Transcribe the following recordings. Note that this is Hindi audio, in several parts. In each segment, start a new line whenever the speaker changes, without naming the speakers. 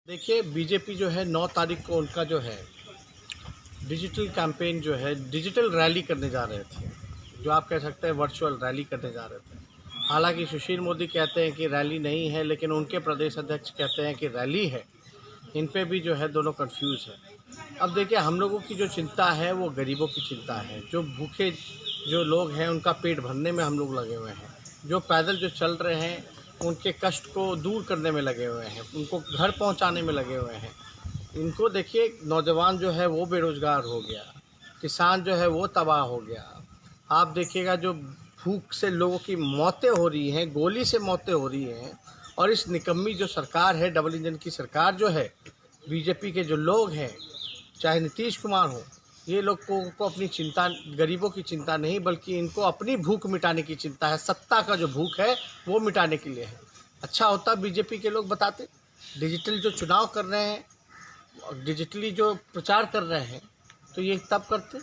देखिए बीजेपी जो है 9 तारीख को उनका जो है डिजिटल कैंपेन जो है डिजिटल रैली करने जा रहे थे, जो आप कह सकते हैं वर्चुअल रैली करने जा रहे थे। हालांकि सुशील मोदी कहते हैं कि रैली नहीं है, लेकिन उनके प्रदेश अध्यक्ष कहते हैं कि रैली है। इन पे भी जो है दोनों कंफ्यूज है। अब देखिए हम लोगों की जो चिंता है वो गरीबों की चिंता है। जो भूखे जो लोग हैं उनका पेट भरने में हम लोग लगे हुए हैं। जो पैदल जो चल रहे हैं उनके कष्ट को दूर करने में लगे हुए हैं, उनको घर पहुंचाने में लगे हुए हैं। इनको देखिए नौजवान जो है वो बेरोज़गार हो गया, किसान जो है वो तबाह हो गया। आप देखिएगा जो भूख से लोगों की मौतें हो रही हैं, गोली से मौतें हो रही हैं। और इस निकम्मी जो सरकार है, डबल इंजन की सरकार जो है, बीजेपी के जो लोग हैं, चाहे नीतीश कुमार हो, ये लोगों को अपनी चिंता गरीबों की चिंता नहीं, बल्कि इनको अपनी भूख मिटाने की चिंता है। सत्ता का जो भूख है वो मिटाने के लिए है। अच्छा होता बीजेपी के लोग बताते, डिजिटल जो चुनाव कर रहे हैं, डिजिटली जो प्रचार कर रहे हैं, तो ये तब करते,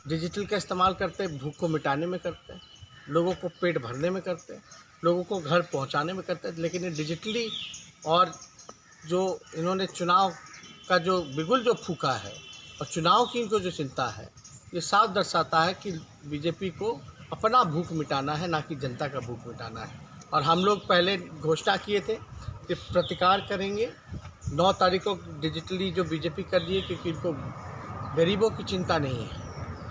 डिजिटल का इस्तेमाल करते, भूख को मिटाने में करते, लोगों को पेट भरने में करते, लोगों को घर पहुंचाने में करते। लेकिन ये डिजिटली और जो इन्होंने चुनाव का जो बिगुल जो फूका है और चुनाव की इनको जो चिंता है, ये साफ दर्शाता है कि बीजेपी को अपना भूख मिटाना है, ना कि जनता का भूख मिटाना है। और हम लोग पहले घोषणा किए थे कि प्रतिकार करेंगे 9 तारीख को डिजिटली जो बीजेपी कर रही है, क्योंकि इनको गरीबों की चिंता नहीं है।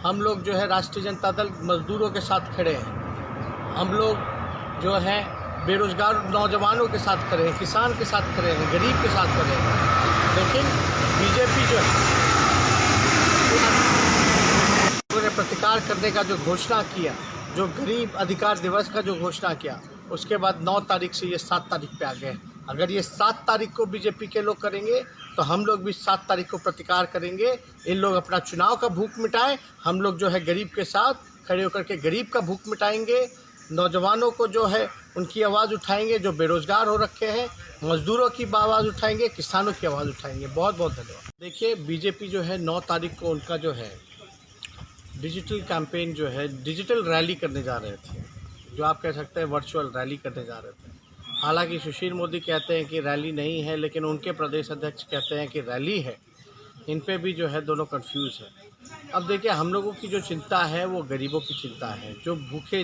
हम लोग जो है राष्ट्रीय जनता दल मजदूरों के साथ खड़े हैं। हम लोग जो है बेरोजगार नौजवानों के साथ खड़े हैं, किसान के साथ खड़े हैं, गरीब के साथ खड़े हैं। लेकिन बीजेपी जो है उन्होंने प्रतिकार करने का जो घोषणा किया, जो गरीब अधिकार दिवस का जो घोषणा किया, उसके बाद 9 तारीख से ये 7 तारीख पे आ गए। अगर ये 7 तारीख को बीजेपी के लोग करेंगे तो हम लोग भी 7 तारीख को प्रतिकार करेंगे। इन लोग अपना चुनाव का भूख मिटाएं, हम लोग जो है गरीब के साथ खड़े होकर के गरीब का भूख मिटाएंगे। नौजवानों को जो है उनकी आवाज़ उठाएंगे, जो बेरोज़गार हो रखे हैं, मजदूरों की आवाज़ उठाएंगे, किसानों की आवाज़ उठाएंगे। बहुत बहुत धन्यवाद। देखिए बीजेपी जो है 9 तारीख को उनका जो है डिजिटल कैंपेन जो है डिजिटल रैली करने जा रहे थे, जो आप कह सकते हैं वर्चुअल रैली करने जा रहे थे। हालांकि सुशील मोदी कहते हैं कि रैली नहीं है, लेकिन उनके प्रदेश अध्यक्ष कहते हैं कि रैली है। इन पे भी जो है दोनों कंफ्यूज है। अब देखिए हम लोगों की जो चिंता है वो गरीबों की चिंता है। जो भूखे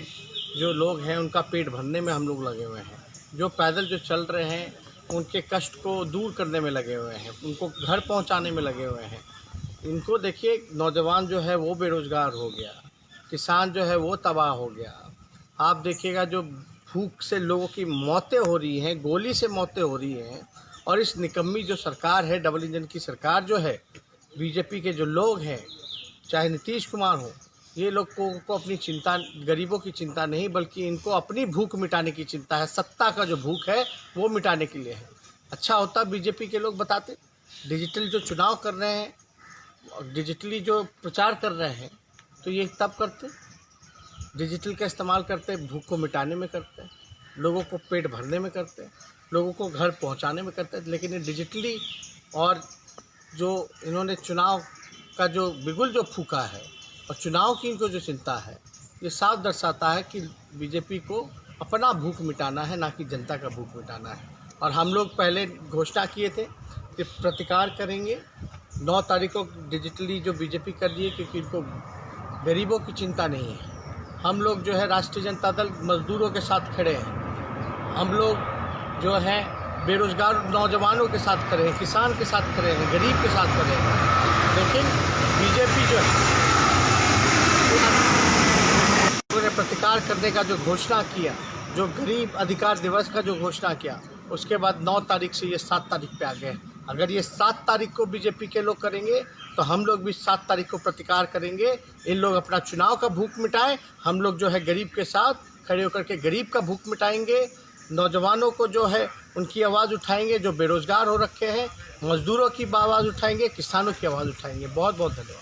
जो लोग हैं उनका पेट भरने में हम लोग लगे हुए हैं। जो पैदल जो चल रहे हैं उनके कष्ट को दूर करने में लगे हुए हैं, उनको घर पहुंचाने में लगे हुए हैं। इनको देखिए नौजवान जो है वो बेरोज़गार हो गया, किसान जो है वो तबाह हो गया। आप देखिएगा जो भूख से लोगों की मौतें हो रही हैं, गोली से मौतें हो रही हैं। और इस निकम्मी जो सरकार है, डबल इंजन की सरकार जो है, बीजेपी के जो लोग हैं, चाहे नीतीश कुमार हो, ये लोगों को अपनी चिंता गरीबों की चिंता नहीं, बल्कि इनको अपनी भूख मिटाने की चिंता है। सत्ता का जो भूख है वो मिटाने के लिए है। अच्छा होता बीजेपी के लोग बताते, डिजिटल जो चुनाव कर रहे हैं और डिजिटली जो प्रचार कर रहे हैं, तो ये तब करते, डिजिटल का इस्तेमाल करते, भूख को मिटाने में करते, लोगों को पेट भरने में करते, लोगों को घर पहुंचाने में करते। लेकिन ये डिजिटली और जो इन्होंने चुनाव का जो बिगुल जो फूका है और चुनाव की इनको जो चिंता है, ये साफ दर्शाता है कि बीजेपी को अपना भूख मिटाना है, ना कि जनता का भूख मिटाना है। और हम लोग पहले घोषणा किए थे कि प्रतिकार करेंगे 9 तारीख को डिजिटली जो बीजेपी कर रही है, क्योंकि इनको गरीबों की चिंता नहीं है। हम लोग जो है राष्ट्रीय जनता दल मजदूरों के साथ खड़े हैं। हम लोग जो है बेरोजगार नौजवानों के साथ खड़े हैं, किसान के साथ खड़े हैं, गरीब के साथ खड़े हैं। लेकिन बीजेपी जो है उन्होंने प्रतिकार करने का जो घोषणा किया, जो गरीब अधिकार दिवस का जो घोषणा किया, उसके बाद 9 तारीख से ये 7 तारीख पे आ गए। अगर ये 7 तारीख को बीजेपी के लोग करेंगे तो हम लोग भी 7 तारीख को प्रतिकार करेंगे। इन लोग अपना चुनाव का भूख मिटाएं, हम लोग जो है गरीब के साथ खड़े होकर के गरीब का भूख मिटाएंगे। नौजवानों को जो है उनकी आवाज़ उठाएंगे, जो बेरोज़गार हो रखे हैं, मजदूरों की आवाज़ उठाएंगे, किसानों की आवाज़ उठाएंगे। बहुत बहुत धन्यवाद।